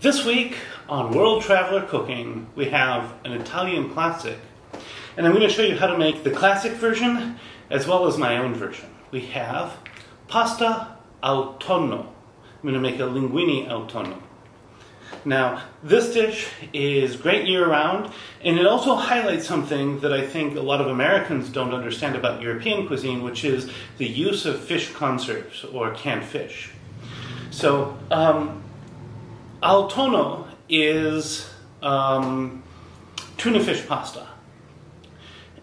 This week on World Traveler Cooking, we have an Italian classic, and I'm going to show you how to make the classic version as well as my own version. We have pasta al tonno. I'm going to make a linguine al tonno. Now, this dish is great year-round, and it also highlights something that I think a lot of Americans don't understand about European cuisine, which is the use of fish conserves or canned fish. So, al tonno is tuna fish pasta.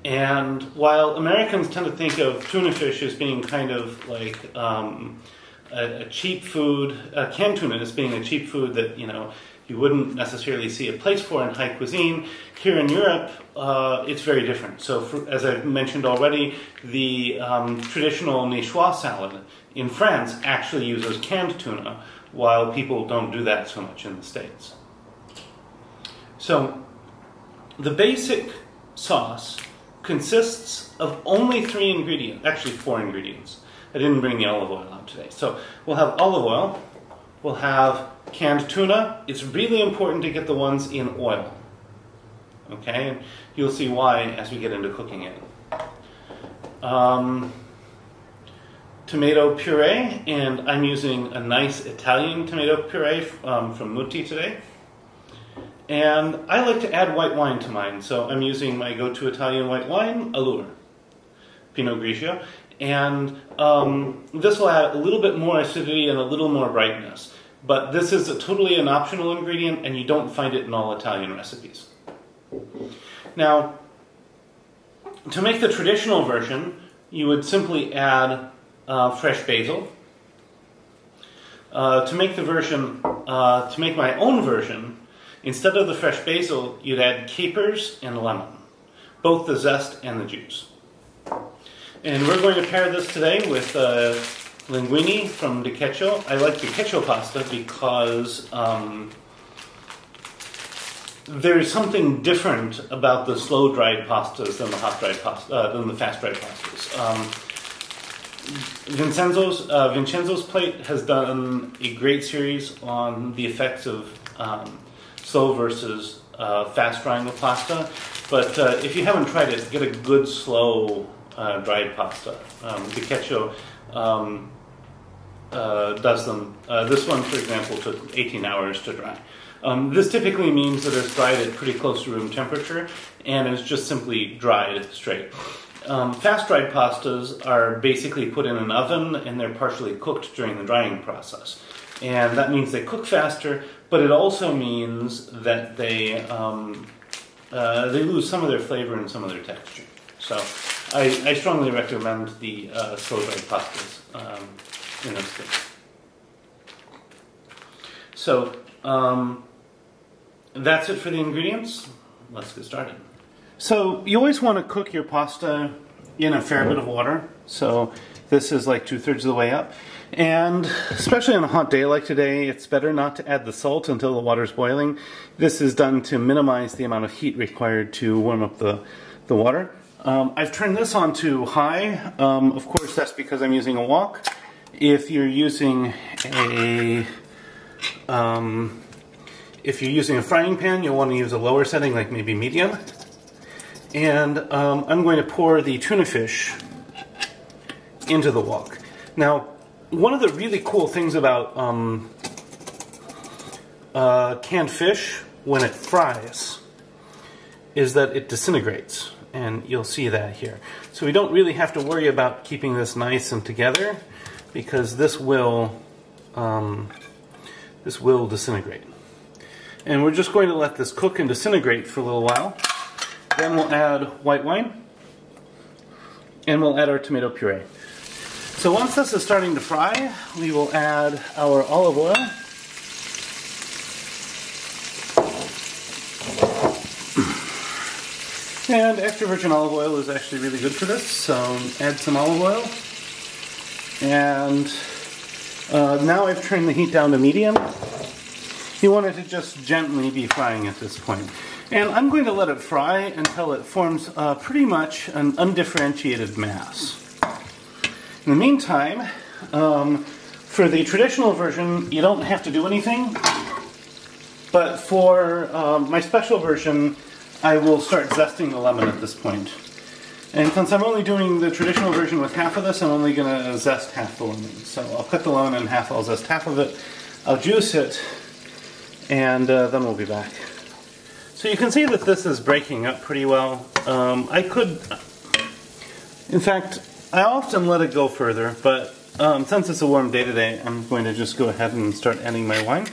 And while Americans tend to think of tuna fish as being kind of like a cheap food, canned tuna as being a cheap food that, you wouldn't necessarily see a place for in high cuisine, here in Europe, it's very different. So as I've mentioned already, the traditional niçoise salad in France actually uses canned tuna, while people don't do that so much in the States. So the basic sauce consists of only 3 ingredients, actually 4 ingredients. I didn't bring the olive oil out today. So we'll have olive oil, we'll have canned tuna. It's really important to get the ones in oil. Okay, and you'll see why as we get into cooking it. Tomato puree, and I'm using a nice Italian tomato puree from Mutti today. And I like to add white wine to mine, so I'm using my go-to Italian white wine, Allure, Pinot Grigio. And this will add a little bit more acidity and a little more brightness. But this is totally an optional ingredient, and you don't find it in all Italian recipes. Now, to make the traditional version, you would simply add fresh basil. To make my own version, instead of the fresh basil, you'd add capers and lemon, both the zest and the juice. And we're going to pair this today with linguine from Di Cecco. I like Di Cecco pasta because there's something different about the slow-dried pastas than the hot-dried pasta, than the fast-dried pastas. Vincenzo's Plate has done a great series on the effects of slow versus fast drying of pasta. But if you haven't tried it, get a good slow dried pasta. Di Cecco does them. This one, for example, took 18 hours to dry. This typically means that it's dried at pretty close to room temperature and is just simply dried straight. Fast-dried pastas are basically put in an oven and they're partially cooked during the drying process. And that means they cook faster, but it also means that they lose some of their flavor and some of their texture. So I strongly recommend the slow-dried pastas in this case. So that's it for the ingredients. Let's get started. So you always want to cook your pasta in a fair bit of water. So this is like 2/3 of the way up. And especially on a hot day like today, it's better not to add the salt until the water's boiling. This is done to minimize the amount of heat required to warm up the water. I've turned this on to high. Of course, that's because I'm using a wok. If you're using a frying pan, you'll want to use a lower setting, like maybe medium. And I'm going to pour the tuna fish into the wok. Now, one of the really cool things about canned fish when it fries is that it disintegrates, and you'll see that here. So we don't really have to worry about keeping this nice and together, because this will disintegrate. And we're just going to let this cook and disintegrate for a little while. Then we'll add white wine, and we'll add our tomato puree. So once this is starting to fry, we will add our olive oil. And extra virgin olive oil is actually really good for this, so add some olive oil. And now I've turned the heat down to medium. You want it to just gently be frying at this point. And I'm going to let it fry until it forms pretty much an undifferentiated mass. In the meantime, for the traditional version, you don't have to do anything. But for my special version, I will start zesting the lemon at this point. And since I'm only doing the traditional version with half of this, I'm only going to zest half the lemon. So I'll cut the lemon in half, I'll zest half of it, I'll juice it, and then we'll be back. So you can see that this is breaking up pretty well. In fact, I often let it go further, but since it's a warm day today, I'm going to just go ahead and start adding my wine.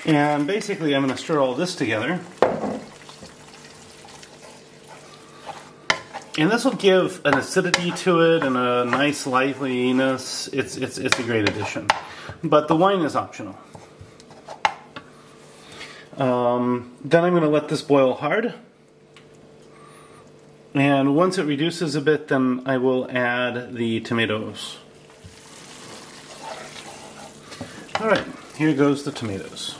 And basically I'm going to stir all this together. And this will give an acidity to it and a nice liveliness. It's a great addition. But the wine is optional. Then I'm going to let this boil hard. And once it reduces a bit, then I will add the tomatoes. Alright, here goes the tomatoes.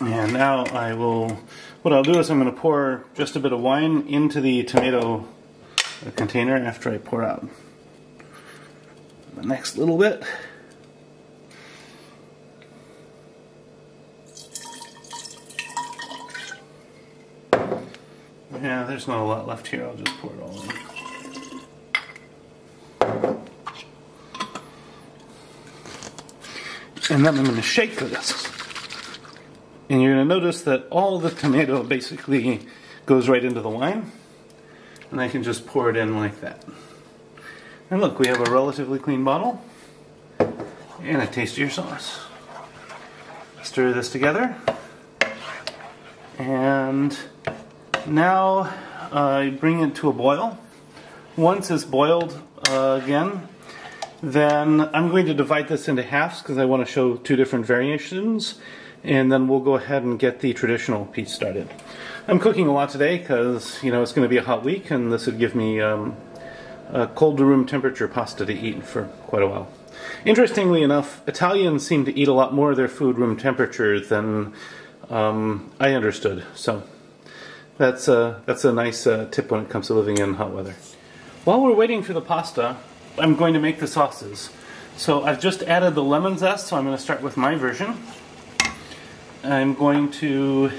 And now what I'll do is I'm going to pour just a bit of wine into the tomato container after I pour out the next little bit. Yeah, there's not a lot left here, I'll just pour it all in. And then I'm going to shake this. And you're going to notice that all the tomato basically goes right into the wine. And I can just pour it in like that. And look, we have a relatively clean bottle. And a tastier sauce. Stir this together. And now I bring it to a boil. Once it's boiled again, then I'm going to divide this into halves because I want to show two different variations. And then we'll go ahead and get the traditional piece started. I'm cooking a lot today because, you know, it's going to be a hot week and this would give me a cold to room temperature pasta to eat for quite a while. Interestingly enough, Italians seem to eat a lot more of their food room temperature than I understood. So that's a nice tip when it comes to living in hot weather. While we're waiting for the pasta, I'm going to make the sauces. So I've just added the lemon zest, so I'm going to start with my version. I'm going to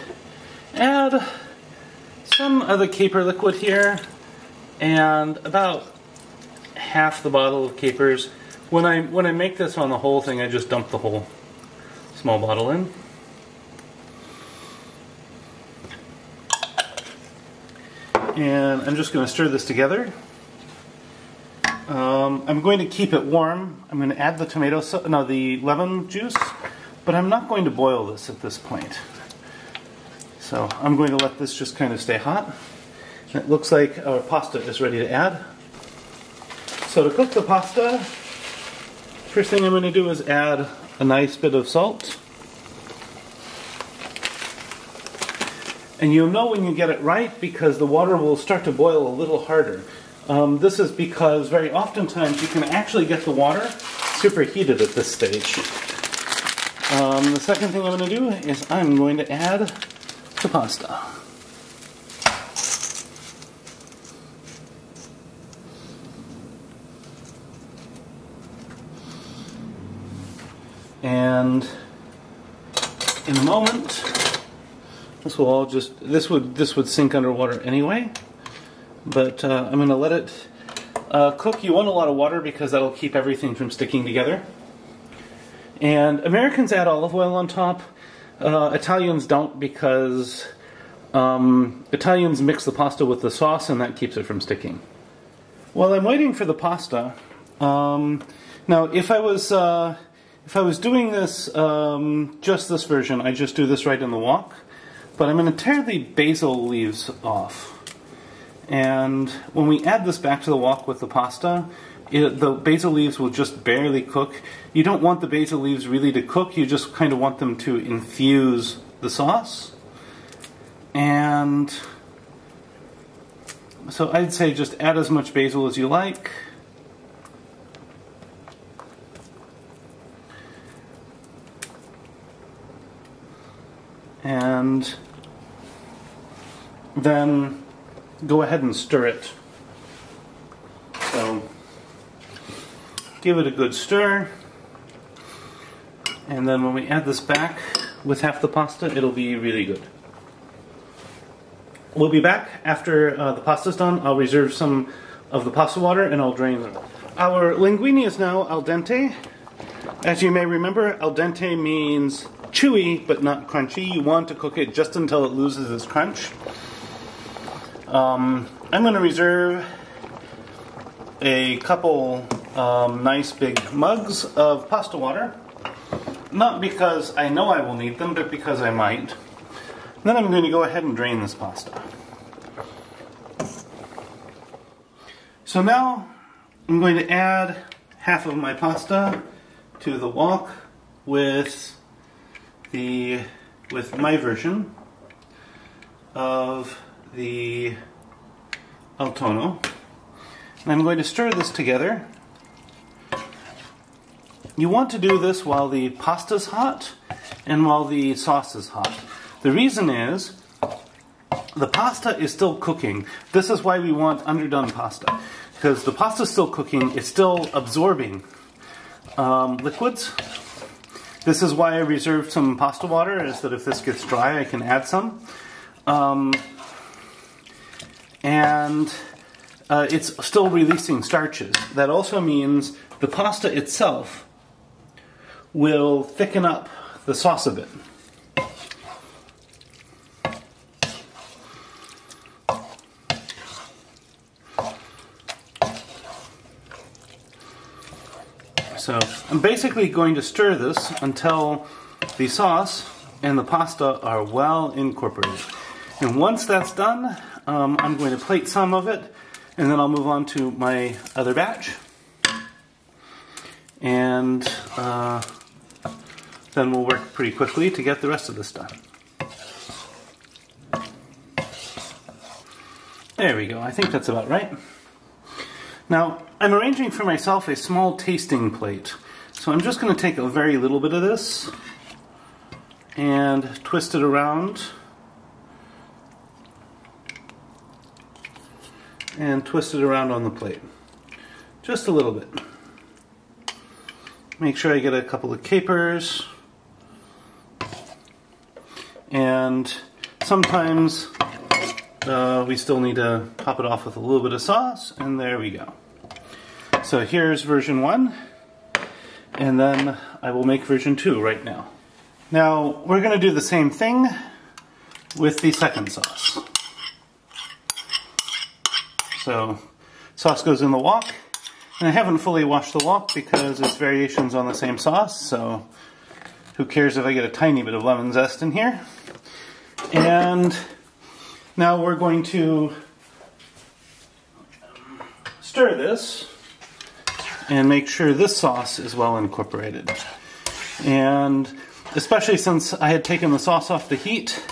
add some of the caper liquid here and about half the bottle of capers. When I make this on the whole thing, I just dump the whole small bottle in. And I'm just going to stir this together. I'm going to keep it warm. I'm going to add the lemon juice. But I'm not going to boil this at this point. So I'm going to let this just kind of stay hot. And it looks like our pasta is ready to add. So to cook the pasta, first thing I'm going to do is add a nice bit of salt. And you'll know when you get it right because the water will start to boil a little harder. This is because very oftentimes you can actually get the water superheated at this stage. The second thing I'm going to do is I'm going to add the pasta. And in a moment, this would sink underwater anyway. But I'm going to let it cook. You want a lot of water because that'll keep everything from sticking together. And Americans add olive oil on top. Italians don't because Italians mix the pasta with the sauce and that keeps it from sticking. While I'm waiting for the pasta, now if I was doing this just this version, I just do this right in the wok. But I'm going to tear the basil leaves off. And when we add this back to the wok with the pasta, the basil leaves will just barely cook. You don't want the basil leaves really to cook, you just kind of want them to infuse the sauce. And so I'd say just add as much basil as you like. And then go ahead and stir it. So give it a good stir, and then when we add this back with half the pasta, it'll be really good. We'll be back after the pasta's done. I'll reserve some of the pasta water and I'll drain it. Our linguine is now al dente. As you may remember, al dente means chewy but not crunchy. You want to cook it just until it loses its crunch. I'm going to reserve a couple nice big mugs of pasta water. Not because I know I will need them, but because I might. Then I'm going to go ahead and drain this pasta. So now I'm going to add half of my pasta to the wok with my version of the Al Tonno. And I'm going to stir this together. You want to do this while the pasta's hot and while the sauce is hot. The reason is the pasta is still cooking. This is why we want underdone pasta, because the pasta's still cooking, it's still absorbing liquids. This is why I reserved some pasta water, is that if this gets dry I can add some. And it's still releasing starches. That also means the pasta itself will thicken up the sauce a bit. So I'm basically going to stir this until the sauce and the pasta are well incorporated. And once that's done, I'm going to plate some of it, and then I'll move on to my other batch. And then we'll work pretty quickly to get the rest of this done. There we go, I think that's about right. Now, I'm arranging for myself a small tasting plate. So I'm just going to take a very little bit of this and twist it around. And twist it around on the plate. Just a little bit. Make sure I get a couple of capers. And sometimes we still need to top it off with a little bit of sauce, and there we go. So here's version 1, and then I will make version 2 right now. Now we're going to do the same thing with the second sauce. So sauce goes in the wok, and I haven't fully washed the wok because it's variations on the same sauce, so who cares if I get a tiny bit of lemon zest in here. And now we're going to stir this and make sure this sauce is well incorporated. And especially since I had taken the sauce off the heat,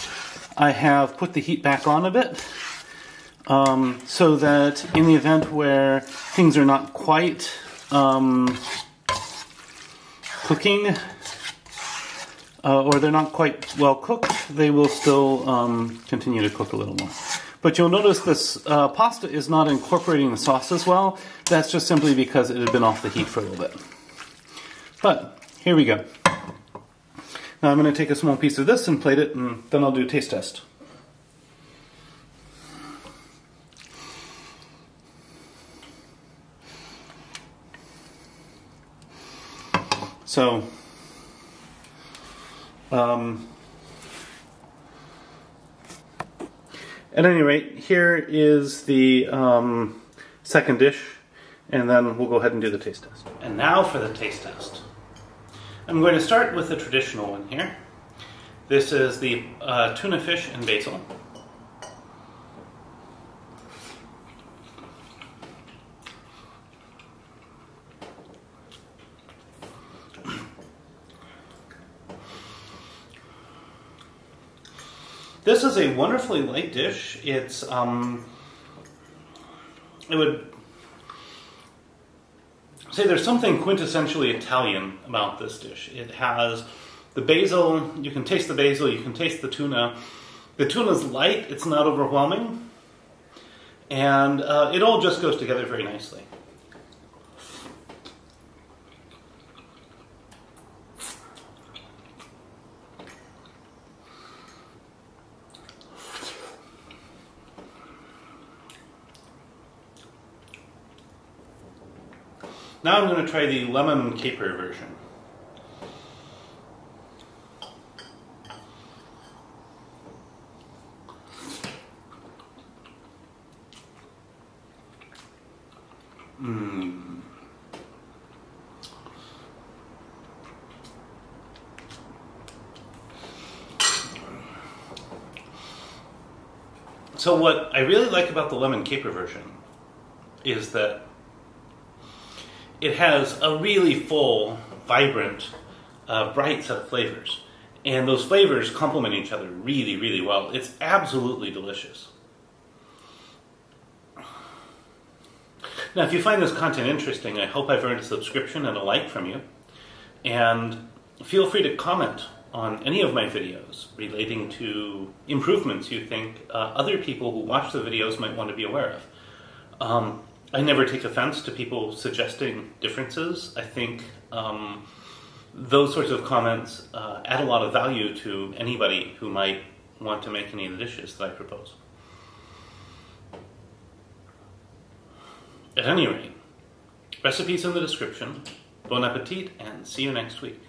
I have put the heat back on a bit, so that in the event where things are not quite cooking, or they're not quite well cooked, they will still continue to cook a little more. But you'll notice this pasta is not incorporating the sauce as well. That's just simply because it had been off the heat for a little bit. But here we go. Now I'm going to take a small piece of this and plate it, and then I'll do a taste test. So, at any rate, here is the second dish, and then we'll go ahead and do the taste test. And now for the taste test. I'm going to start with the traditional one here. This is the tuna fish and basil. This is a wonderfully light dish. It's, I would say there's something quintessentially Italian about this dish. It has the basil, you can taste the basil, you can taste the tuna. The tuna's light, it's not overwhelming, and it all just goes together very nicely. Now I'm going to try the lemon caper version. So what I really like about the lemon caper version is that it has a really full, vibrant, bright set of flavors. And those flavors complement each other really, really well. It's absolutely delicious. Now, if you find this content interesting, I hope I've earned a subscription and a like from you. And feel free to comment on any of my videos relating to improvements you think other people who watch the videos might want to be aware of. I never take offense to people suggesting differences. I think those sorts of comments add a lot of value to anybody who might want to make any of the dishes that I propose. At any rate, recipes in the description. Bon appetit, and see you next week.